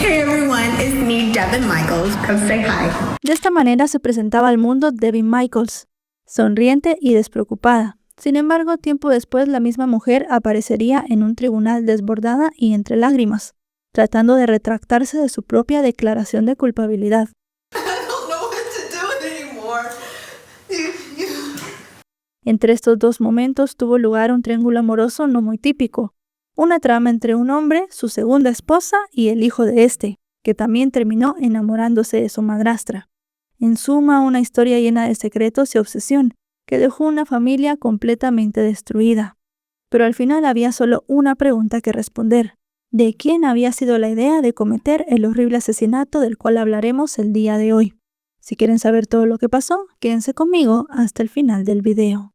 Hey everyone, it's me, Devin Michaels. Come say hi. De esta manera se presentaba al mundo Devin Michaels, sonriente y despreocupada. Sin embargo, tiempo después la misma mujer aparecería en un tribunal desbordada y entre lágrimas, tratando de retractarse de su propia declaración de culpabilidad. Entre estos dos momentos tuvo lugar un triángulo amoroso no muy típico, una trama entre un hombre, su segunda esposa y el hijo de este, que también terminó enamorándose de su madrastra. En suma, una historia llena de secretos y obsesión, que dejó una familia completamente destruida. Pero al final había solo una pregunta que responder: ¿de quién había sido la idea de cometer el horrible asesinato del cual hablaremos el día de hoy? Si quieren saber todo lo que pasó, quédense conmigo hasta el final del video.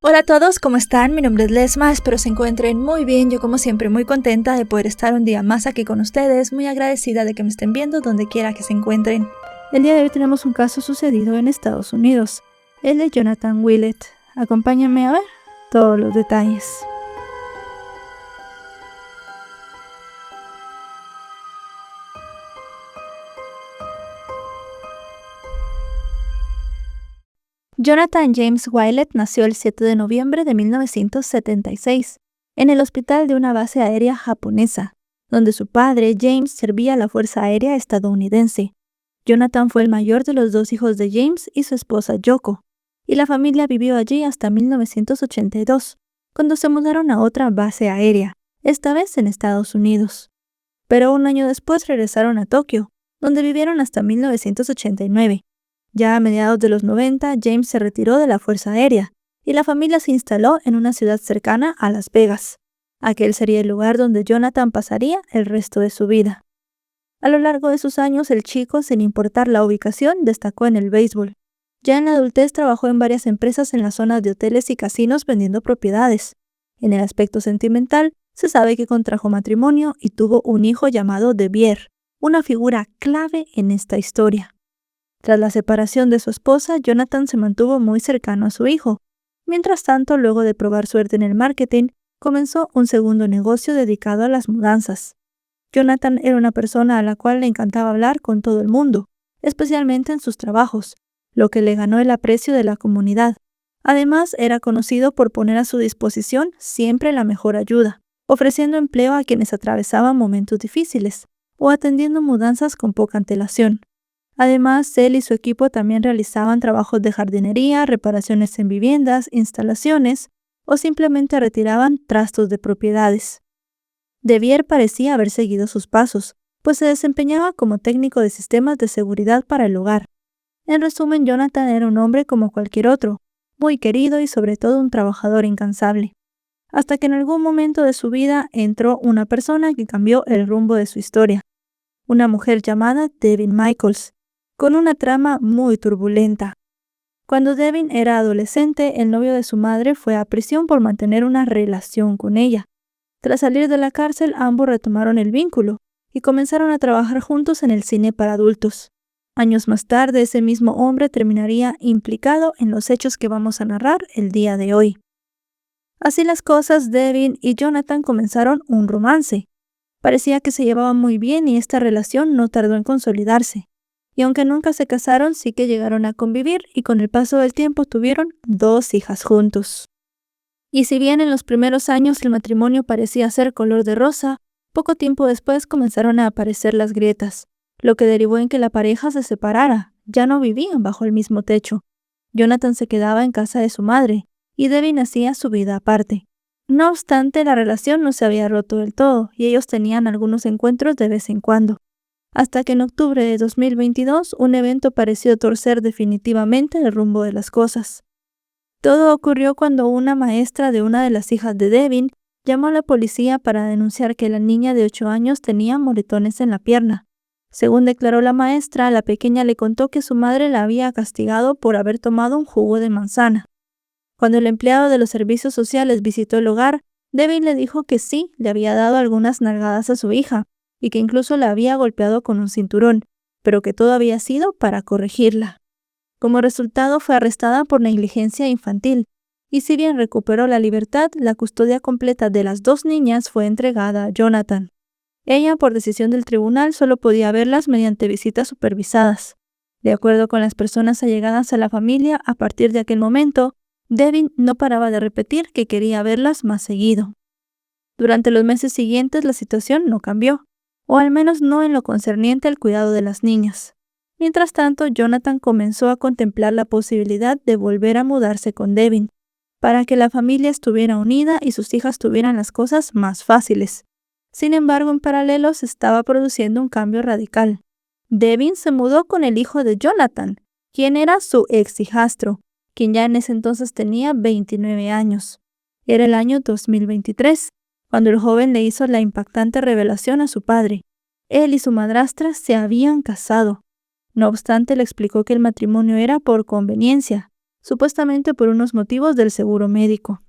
Hola a todos, ¿cómo están? Mi nombre es Lesma, espero se encuentren muy bien. Yo como siempre muy contenta de poder estar un día más aquí con ustedes, muy agradecida de que me estén viendo donde quiera que se encuentren. El día de hoy tenemos un caso sucedido en Estados Unidos, el de Jonathan Willett. Acompáñenme a ver todos los detalles. Jonathan James Willett nació el 7 de noviembre de 1976 en el hospital de una base aérea japonesa, donde su padre James servía a la Fuerza Aérea estadounidense. Jonathan fue el mayor de los dos hijos de James y su esposa Yoko, y la familia vivió allí hasta 1982, cuando se mudaron a otra base aérea, esta vez en Estados Unidos. Pero un año después regresaron a Tokio, donde vivieron hasta 1989. Ya a mediados de los 90, James se retiró de la Fuerza Aérea y la familia se instaló en una ciudad cercana a Las Vegas. Aquel sería el lugar donde Jonathan pasaría el resto de su vida. A lo largo de sus años, el chico, sin importar la ubicación, destacó en el béisbol. Ya en la adultez trabajó en varias empresas en las zonas de hoteles y casinos vendiendo propiedades. En el aspecto sentimental, se sabe que contrajo matrimonio y tuvo un hijo llamado Devier, una figura clave en esta historia. Tras la separación de su esposa, Jonathan se mantuvo muy cercano a su hijo. Mientras tanto, luego de probar suerte en el marketing, comenzó un segundo negocio dedicado a las mudanzas. Jonathan era una persona a la cual le encantaba hablar con todo el mundo, especialmente en sus trabajos, lo que le ganó el aprecio de la comunidad. Además, era conocido por poner a su disposición siempre la mejor ayuda, ofreciendo empleo a quienes atravesaban momentos difíciles o atendiendo mudanzas con poca antelación. Además, él y su equipo también realizaban trabajos de jardinería, reparaciones en viviendas, instalaciones o simplemente retiraban trastos de propiedades. Devier parecía haber seguido sus pasos, pues se desempeñaba como técnico de sistemas de seguridad para el hogar. En resumen, Jonathan era un hombre como cualquier otro, muy querido y sobre todo un trabajador incansable. Hasta que en algún momento de su vida entró una persona que cambió el rumbo de su historia. Una mujer llamada Devin Michaels, con una trama muy turbulenta. Cuando Devin era adolescente, el novio de su madre fue a prisión por mantener una relación con ella. Tras salir de la cárcel, ambos retomaron el vínculo y comenzaron a trabajar juntos en el cine para adultos. Años más tarde, ese mismo hombre terminaría implicado en los hechos que vamos a narrar el día de hoy. Así las cosas, Devin y Jonathan comenzaron un romance. Parecía que se llevaban muy bien y esta relación no tardó en consolidarse. Y aunque nunca se casaron, sí que llegaron a convivir y con el paso del tiempo tuvieron 2 hijas juntos. Y si bien en los primeros años el matrimonio parecía ser color de rosa, poco tiempo después comenzaron a aparecer las grietas, lo que derivó en que la pareja se separara. Ya no vivían bajo el mismo techo. Jonathan se quedaba en casa de su madre y Devin hacía su vida aparte. No obstante, la relación no se había roto del todo y ellos tenían algunos encuentros de vez en cuando. Hasta que en octubre de 2022 un evento pareció torcer definitivamente el rumbo de las cosas. Todo ocurrió cuando una maestra de una de las hijas de Devin llamó a la policía para denunciar que la niña de 8 años tenía moretones en la pierna. Según declaró la maestra, la pequeña le contó que su madre la había castigado por haber tomado un jugo de manzana. Cuando el empleado de los servicios sociales visitó el hogar, Devin le dijo que sí, le había dado algunas nalgadas a su hija, y que incluso la había golpeado con un cinturón, pero que todo había sido para corregirla. Como resultado, fue arrestada por negligencia infantil, y si bien recuperó la libertad, la custodia completa de las 2 niñas fue entregada a Jonathan. Ella, por decisión del tribunal, solo podía verlas mediante visitas supervisadas. De acuerdo con las personas allegadas a la familia, a partir de aquel momento, Devin no paraba de repetir que quería verlas más seguido. Durante los meses siguientes la situación no cambió, o al menos no en lo concerniente al cuidado de las niñas. Mientras tanto, Jonathan comenzó a contemplar la posibilidad de volver a mudarse con Devin, para que la familia estuviera unida y sus hijas tuvieran las cosas más fáciles. Sin embargo, en paralelo se estaba produciendo un cambio radical. Devin se mudó con el hijo de Jonathan, quien era su ex hijastro, quien ya en ese entonces tenía 29 años. Era el año 2023, cuando el joven le hizo la impactante revelación a su padre. Él y su madrastra se habían casado. No obstante, le explicó que el matrimonio era por conveniencia, supuestamente por unos motivos del seguro médico.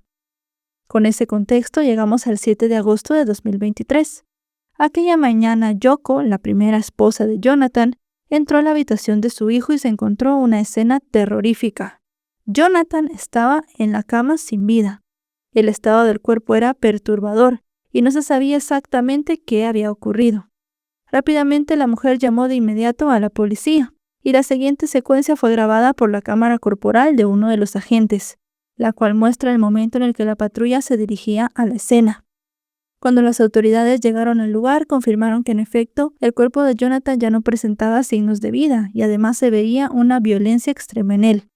Con ese contexto llegamos al 7 de agosto de 2023. Aquella mañana, Yoko, la primera esposa de Jonathan, entró a la habitación de su hijo y se encontró una escena terrorífica. Jonathan estaba en la cama sin vida. El estado del cuerpo era perturbador y no se sabía exactamente qué había ocurrido. Rápidamente la mujer llamó de inmediato a la policía y la siguiente secuencia fue grabada por la cámara corporal de uno de los agentes, la cual muestra el momento en el que la patrulla se dirigía a la escena. Cuando las autoridades llegaron al lugar, confirmaron que en efecto el cuerpo de Jonathan ya no presentaba signos de vida y además se veía una violencia extrema en él.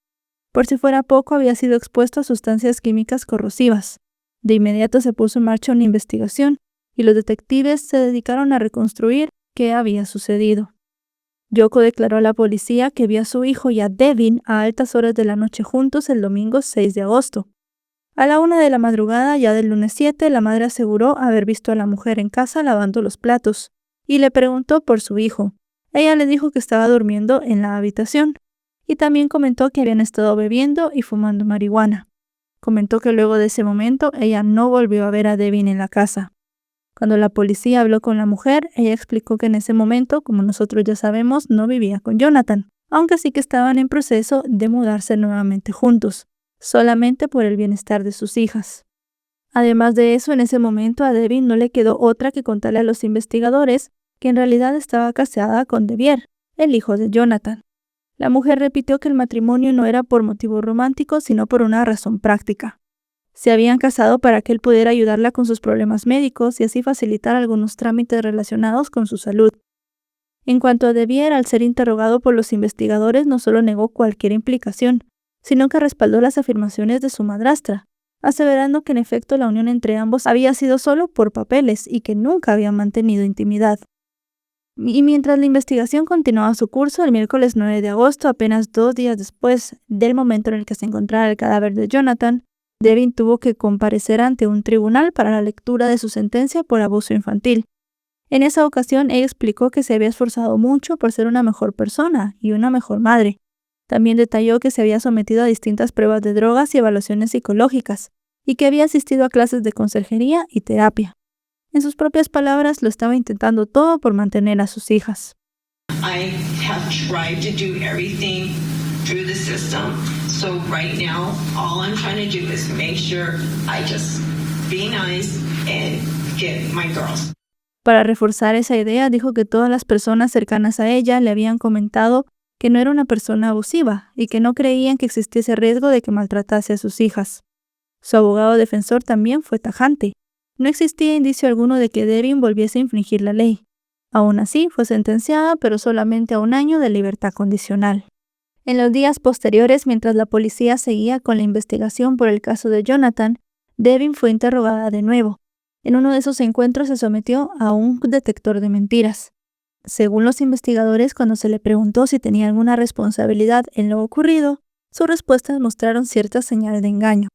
Por si fuera poco, había sido expuesto a sustancias químicas corrosivas. De inmediato se puso en marcha una investigación y los detectives se dedicaron a reconstruir qué había sucedido. Yoko declaró a la policía que vio a su hijo y a Devin a altas horas de la noche juntos el domingo 6 de agosto. A la 1 de la madrugada, ya del lunes 7, la madre aseguró haber visto a la mujer en casa lavando los platos y le preguntó por su hijo. Ella le dijo que estaba durmiendo en la habitación y también comentó que habían estado bebiendo y fumando marihuana. Comentó que luego de ese momento ella no volvió a ver a Devin en la casa. Cuando la policía habló con la mujer, ella explicó que en ese momento, como nosotros ya sabemos, no vivía con Jonathan, aunque sí que estaban en proceso de mudarse nuevamente juntos, solamente por el bienestar de sus hijas. Además de eso, en ese momento a Devin no le quedó otra que contarle a los investigadores que en realidad estaba casada con Devier, el hijo de Jonathan. La mujer repitió que el matrimonio no era por motivos románticos, sino por una razón práctica. Se habían casado para que él pudiera ayudarla con sus problemas médicos y así facilitar algunos trámites relacionados con su salud. En cuanto a Devier, al ser interrogado por los investigadores, no solo negó cualquier implicación, sino que respaldó las afirmaciones de su madrastra, aseverando que en efecto la unión entre ambos había sido solo por papeles y que nunca habían mantenido intimidad. Y mientras la investigación continuaba su curso, el miércoles 9 de agosto, apenas 2 días después del momento en el que se encontrara el cadáver de Jonathan, Devin tuvo que comparecer ante un tribunal para la lectura de su sentencia por abuso infantil. En esa ocasión, ella explicó que se había esforzado mucho por ser una mejor persona y una mejor madre. También detalló que se había sometido a distintas pruebas de drogas y evaluaciones psicológicas, y que había asistido a clases de consejería y terapia. En sus propias palabras, lo estaba intentando todo por mantener a sus hijas. I have tried to do everything through the system. So right now, all I'm trying to do is make sure I just be nice and get my girls. Para reforzar esa idea, dijo que todas las personas cercanas a ella le habían comentado que no era una persona abusiva y que no creían que existiese riesgo de que maltratase a sus hijas. Su abogado defensor también fue tajante. No existía indicio alguno de que Devin volviese a infringir la ley. Aún así, fue sentenciada, pero solamente a 1 año de libertad condicional. En los días posteriores, mientras la policía seguía con la investigación por el caso de Jonathan, Devin fue interrogada de nuevo. En uno de esos encuentros se sometió a un detector de mentiras. Según los investigadores, cuando se le preguntó si tenía alguna responsabilidad en lo ocurrido, sus respuestas mostraron cierta señal de engaño.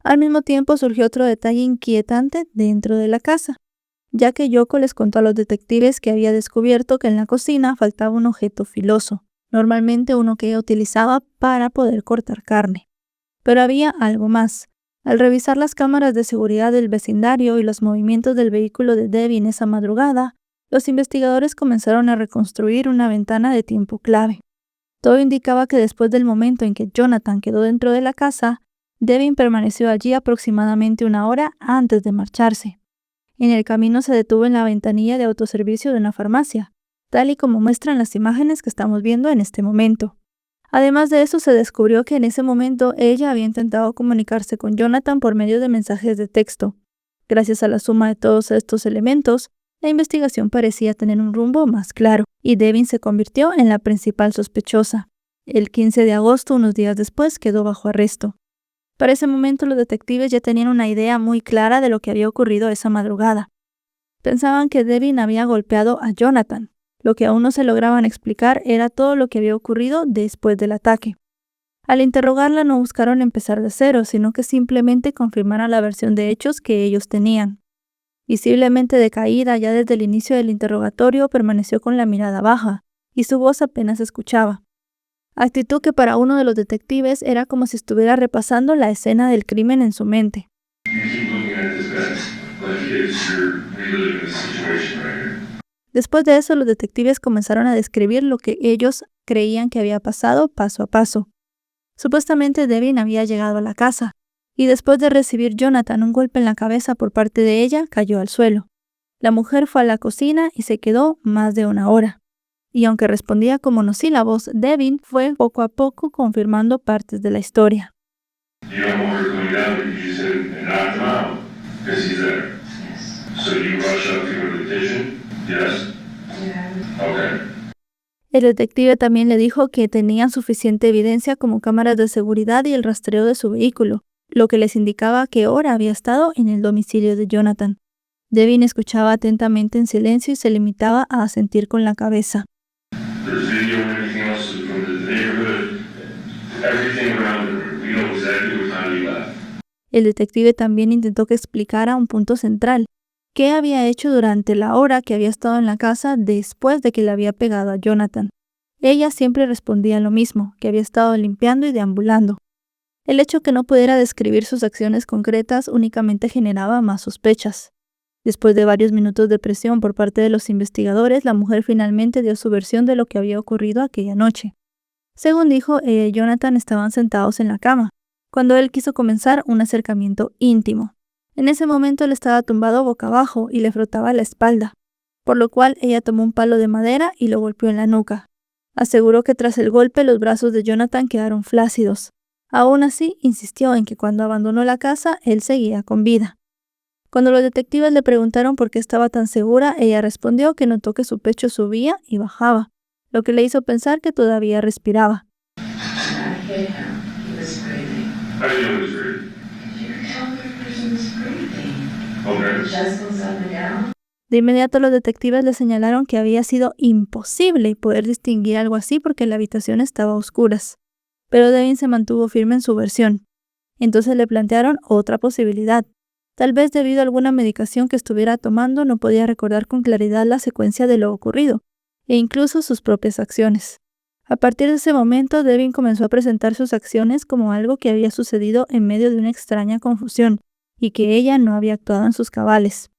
Al mismo tiempo surgió otro detalle inquietante dentro de la casa, ya que Yoko les contó a los detectives que había descubierto que en la cocina faltaba un objeto filoso, normalmente uno que ella utilizaba para poder cortar carne. Pero había algo más. Al revisar las cámaras de seguridad del vecindario y los movimientos del vehículo de Devin esa madrugada, los investigadores comenzaron a reconstruir una ventana de tiempo clave. Todo indicaba que después del momento en que Jonathan quedó dentro de la casa, Devin permaneció allí aproximadamente 1 hora antes de marcharse. En el camino se detuvo en la ventanilla de autoservicio de una farmacia, tal y como muestran las imágenes que estamos viendo en este momento. Además de eso, se descubrió que en ese momento ella había intentado comunicarse con Jonathan por medio de mensajes de texto. Gracias a la suma de todos estos elementos, la investigación parecía tener un rumbo más claro, y Devin se convirtió en la principal sospechosa. El 15 de agosto, unos días después, quedó bajo arresto. Para ese momento, los detectives ya tenían una idea muy clara de lo que había ocurrido esa madrugada. Pensaban que Devin había golpeado a Jonathan. Lo que aún no se lograban explicar era todo lo que había ocurrido después del ataque. Al interrogarla no buscaron empezar de cero, sino que simplemente confirmaran la versión de hechos que ellos tenían. Visiblemente decaída ya desde el inicio del interrogatorio, permaneció con la mirada baja, y su voz apenas se escuchaba. Actitud que para uno de los detectives era como si estuviera repasando la escena del crimen en su mente. Después de eso, los detectives comenzaron a describir lo que ellos creían que había pasado paso a paso. Supuestamente Devin había llegado a la casa, y después de recibir Jonathan un golpe en la cabeza por parte de ella, cayó al suelo. La mujer fue a la cocina y se quedó más de una hora. Y aunque respondía con monosílabos, Devin fue poco a poco confirmando partes de la historia. El detective también le dijo que tenían suficiente evidencia como cámaras de seguridad y el rastreo de su vehículo, lo que les indicaba a qué hora había estado en el domicilio de Jonathan. Devin escuchaba atentamente en silencio y se limitaba a asentir con la cabeza. El detective también intentó que explicara un punto central: qué había hecho durante la hora que había estado en la casa después de que le había pegado a Jonathan. Ella siempre respondía lo mismo, que había estado limpiando y deambulando. El hecho que no pudiera describir sus acciones concretas únicamente generaba más sospechas. Después de varios minutos de presión por parte de los investigadores, la mujer finalmente dio su versión de lo que había ocurrido aquella noche. Según dijo, ella y Jonathan estaban sentados en la cama, cuando él quiso comenzar un acercamiento íntimo. En ese momento él estaba tumbado boca abajo y le frotaba la espalda, por lo cual ella tomó un palo de madera y lo golpeó en la nuca. Aseguró que tras el golpe los brazos de Jonathan quedaron flácidos. Aún así, insistió en que cuando abandonó la casa, él seguía con vida. Cuando los detectives le preguntaron por qué estaba tan segura, ella respondió que notó que su pecho subía y bajaba, lo que le hizo pensar que todavía respiraba. De inmediato los detectives le señalaron que había sido imposible poder distinguir algo así porque la habitación estaba a oscuras. Pero Devin se mantuvo firme en su versión. Entonces le plantearon otra posibilidad. Tal vez debido a alguna medicación que estuviera tomando no podía recordar con claridad la secuencia de lo ocurrido, e incluso sus propias acciones. A partir de ese momento, Devin comenzó a presentar sus acciones como algo que había sucedido en medio de una extraña confusión, y que ella no había actuado en sus cabales.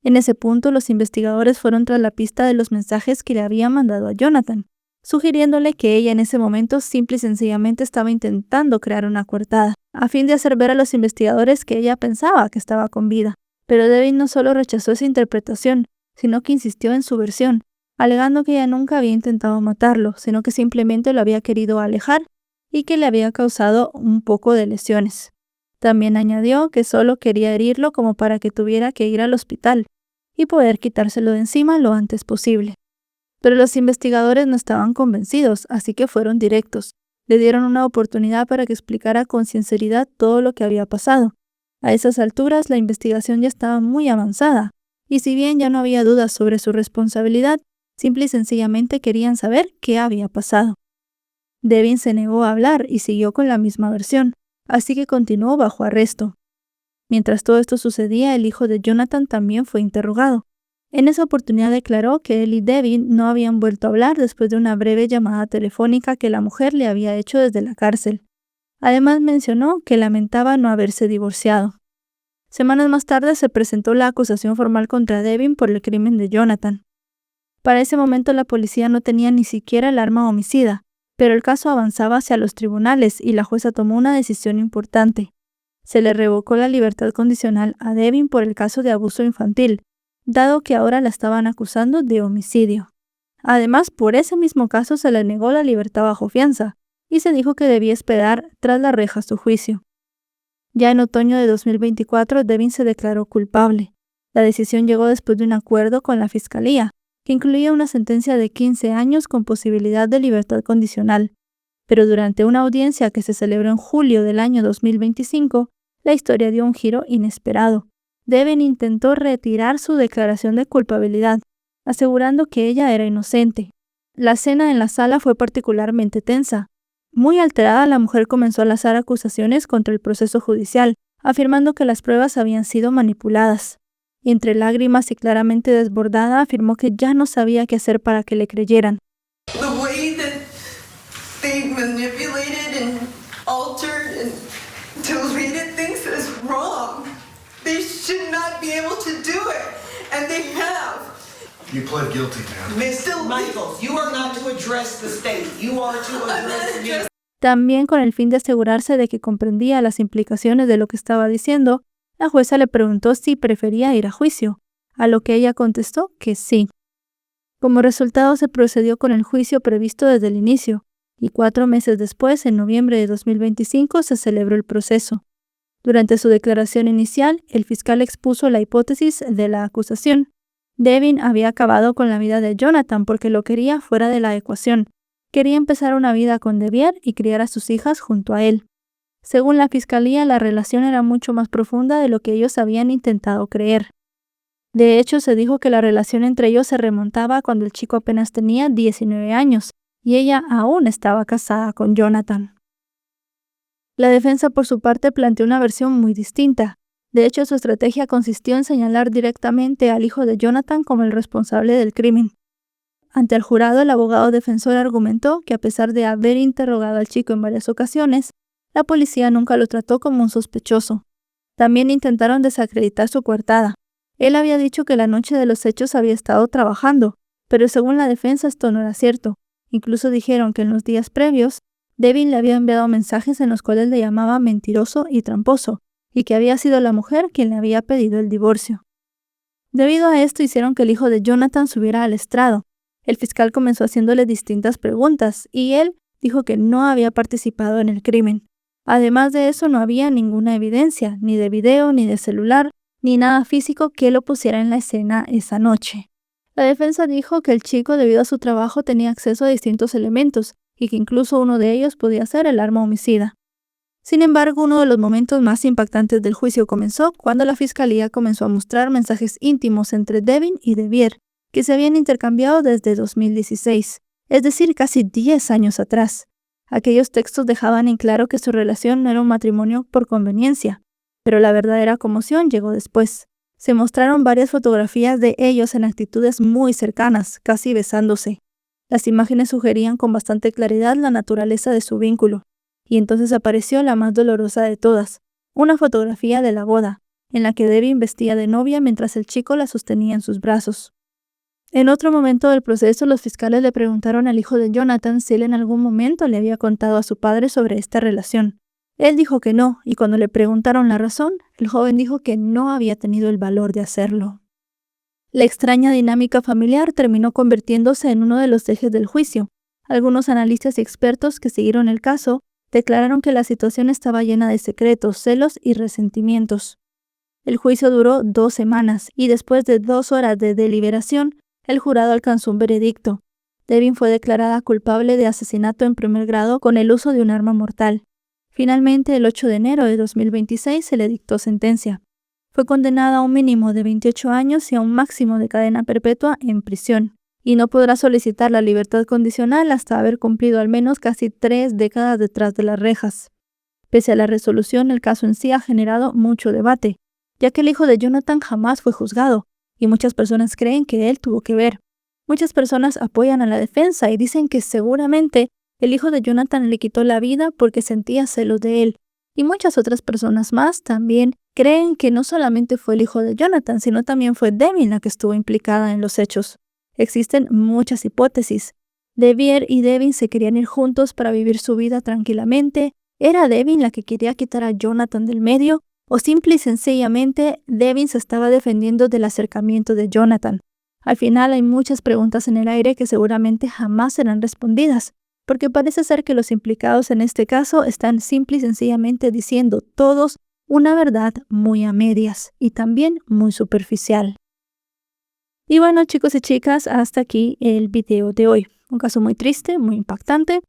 En ese punto, los investigadores fueron tras la pista de los mensajes que le había mandado a Jonathan, sugiriéndole que ella en ese momento simple y sencillamente estaba intentando crear una coartada, a fin de hacer ver a los investigadores que ella pensaba que estaba con vida. Pero Devin no solo rechazó esa interpretación, sino que insistió en su versión, alegando que ella nunca había intentado matarlo, sino que simplemente lo había querido alejar y que le había causado un poco de lesiones. También añadió que solo quería herirlo como para que tuviera que ir al hospital y poder quitárselo de encima lo antes posible. Pero los investigadores no estaban convencidos, así que fueron directos. Le dieron una oportunidad para que explicara con sinceridad todo lo que había pasado. A esas alturas, la investigación ya estaba muy avanzada, y si bien ya no había dudas sobre su responsabilidad, simple y sencillamente querían saber qué había pasado. Devin se negó a hablar y siguió con la misma versión, así que continuó bajo arresto. Mientras todo esto sucedía, el hijo de Jonathan también fue interrogado. En esa oportunidad declaró que él y Devin no habían vuelto a hablar después de una breve llamada telefónica que la mujer le había hecho desde la cárcel. Además mencionó que lamentaba no haberse divorciado. Semanas más tarde se presentó la acusación formal contra Devin por el crimen de Jonathan. Para ese momento la policía no tenía ni siquiera el arma homicida, pero el caso avanzaba hacia los tribunales y la jueza tomó una decisión importante. Se le revocó la libertad condicional a Devin por el caso de abuso infantil, dado que ahora la estaban acusando de homicidio. Además, por ese mismo caso se le negó la libertad bajo fianza y se dijo que debía esperar tras la reja su juicio. Ya en otoño de 2024, Devin se declaró culpable. La decisión llegó después de un acuerdo con la fiscalía, que incluía una sentencia de 15 años con posibilidad de libertad condicional. Pero durante una audiencia que se celebró en julio del año 2025, la historia dio un giro inesperado. Devin intentó retirar su declaración de culpabilidad, asegurando que ella era inocente. La escena en la sala fue particularmente tensa. Muy alterada, la mujer comenzó a lanzar acusaciones contra el proceso judicial, afirmando que las pruebas habían sido manipuladas. Y entre lágrimas y claramente desbordada, afirmó que ya no sabía qué hacer para que le creyeran. The way that they manipulated and altered and deleted things is wrong. They should not be able to do it, and they have. You pled guilty, man. Mr. Michaels, you are not to address the state. You are to address me. También con el fin de asegurarse de que comprendía las implicaciones de lo que estaba diciendo, la jueza le preguntó si prefería ir a juicio, a lo que ella contestó que sí. Como resultado se procedió con el juicio previsto desde el inicio, y 4 meses después, en noviembre de 2025, se celebró el proceso. Durante su declaración inicial, el fiscal expuso la hipótesis de la acusación. Devin había acabado con la vida de Jonathan porque lo quería fuera de la ecuación. Quería empezar una vida con Devier y criar a sus hijas junto a él. Según la fiscalía, la relación era mucho más profunda de lo que ellos habían intentado creer. De hecho, se dijo que la relación entre ellos se remontaba cuando el chico apenas tenía 19 años y ella aún estaba casada con Jonathan. La defensa, por su parte, planteó una versión muy distinta. De hecho, su estrategia consistió en señalar directamente al hijo de Jonathan como el responsable del crimen. Ante el jurado, el abogado defensor argumentó que a pesar de haber interrogado al chico en varias ocasiones, la policía nunca lo trató como un sospechoso. También intentaron desacreditar su coartada. Él había dicho que la noche de los hechos había estado trabajando, pero según la defensa esto no era cierto. Incluso dijeron que en los días previos, Devin le había enviado mensajes en los cuales le llamaba mentiroso y tramposo, y que había sido la mujer quien le había pedido el divorcio. Debido a esto hicieron que el hijo de Jonathan subiera al estrado. El fiscal comenzó haciéndole distintas preguntas, y él dijo que no había participado en el crimen. Además de eso, no había ninguna evidencia, ni de video, ni de celular, ni nada físico que lo pusiera en la escena esa noche. La defensa dijo que el chico, debido a su trabajo, tenía acceso a distintos elementos, y que incluso uno de ellos podía ser el arma homicida. Sin embargo, uno de los momentos más impactantes del juicio comenzó cuando la fiscalía comenzó a mostrar mensajes íntimos entre Devin y Devier, que se habían intercambiado desde 2016, es decir, casi 10 años atrás. Aquellos textos dejaban en claro que su relación no era un matrimonio por conveniencia, pero la verdadera conmoción llegó después. Se mostraron varias fotografías de ellos en actitudes muy cercanas, casi besándose. Las imágenes sugerían con bastante claridad la naturaleza de su vínculo, y entonces apareció la más dolorosa de todas, una fotografía de la boda, en la que Devin vestía de novia mientras el chico la sostenía en sus brazos. En otro momento del proceso, los fiscales le preguntaron al hijo de Jonathan si él en algún momento le había contado a su padre sobre esta relación. Él dijo que no, y cuando le preguntaron la razón, el joven dijo que no había tenido el valor de hacerlo. La extraña dinámica familiar terminó convirtiéndose en uno de los ejes del juicio. Algunos analistas y expertos que siguieron el caso declararon que la situación estaba llena de secretos, celos y resentimientos. El juicio duró 2 semanas, y después de 2 horas de deliberación, el jurado alcanzó un veredicto. Devin fue declarada culpable de asesinato en primer grado con el uso de un arma mortal. Finalmente, el 8 de enero de 2026 se le dictó sentencia. Fue condenada a un mínimo de 28 años y a un máximo de cadena perpetua en prisión, y no podrá solicitar la libertad condicional hasta haber cumplido al menos casi 3 décadas detrás de las rejas. Pese a la resolución, el caso en sí ha generado mucho debate, ya que el hijo de Jonathan jamás fue juzgado, y muchas personas creen que él tuvo que ver. Muchas personas apoyan a la defensa y dicen que seguramente el hijo de Jonathan le quitó la vida porque sentía celos de él, y muchas otras personas más también creen que no solamente fue el hijo de Jonathan, sino también fue Devin la que estuvo implicada en los hechos. Existen muchas hipótesis. Devier y Devin se querían ir juntos para vivir su vida tranquilamente. ¿Era Devin la que quería quitar a Jonathan del medio? ¿O simple y sencillamente Devin se estaba defendiendo del acercamiento de Jonathan? Al final hay muchas preguntas en el aire que seguramente jamás serán respondidas, porque parece ser que los implicados en este caso están simple y sencillamente diciendo todos una verdad muy a medias y también muy superficial. Y bueno, chicos y chicas, hasta aquí el video de hoy. Un caso muy triste, muy impactante,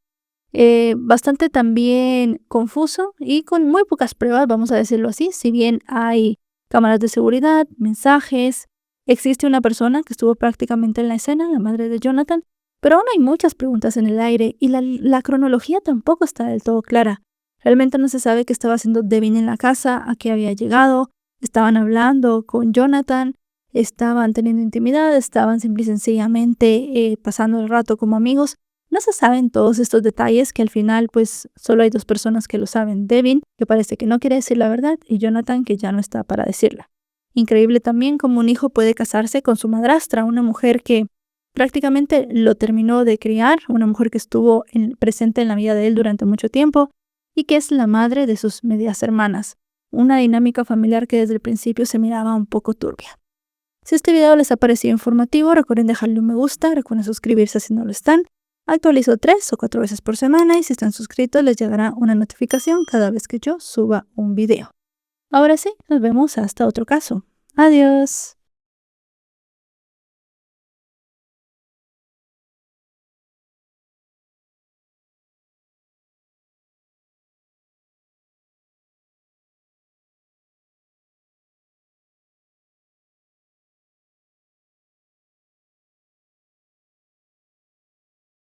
bastante también confuso y con muy pocas pruebas, vamos a decirlo así. Si bien hay cámaras de seguridad, mensajes, existe una persona que estuvo prácticamente en la escena, la madre de Jonathan, pero aún hay muchas preguntas en el aire y la cronología tampoco está del todo clara. Realmente no se sabe qué estaba haciendo Devin en la casa, a qué había llegado, estaban hablando con Jonathan, estaban teniendo intimidad, estaban simple y sencillamente pasando el rato como amigos. No se saben todos estos detalles que al final pues solo hay dos personas que lo saben. Devin, que parece que no quiere decir la verdad, y Jonathan, que ya no está para decirla. Increíble también cómo un hijo puede casarse con su madrastra, una mujer que prácticamente lo terminó de criar, una mujer que estuvo presente en la vida de él durante mucho tiempo y que es la madre de sus medias hermanas. Una dinámica familiar que desde el principio se miraba un poco turbia. Si este video les ha parecido informativo, recuerden dejarle un me gusta, recuerden suscribirse si no lo están. Actualizo 3 o 4 veces por semana y si están suscritos les llegará una notificación cada vez que yo suba un video. Ahora sí, nos vemos hasta otro caso. Adiós.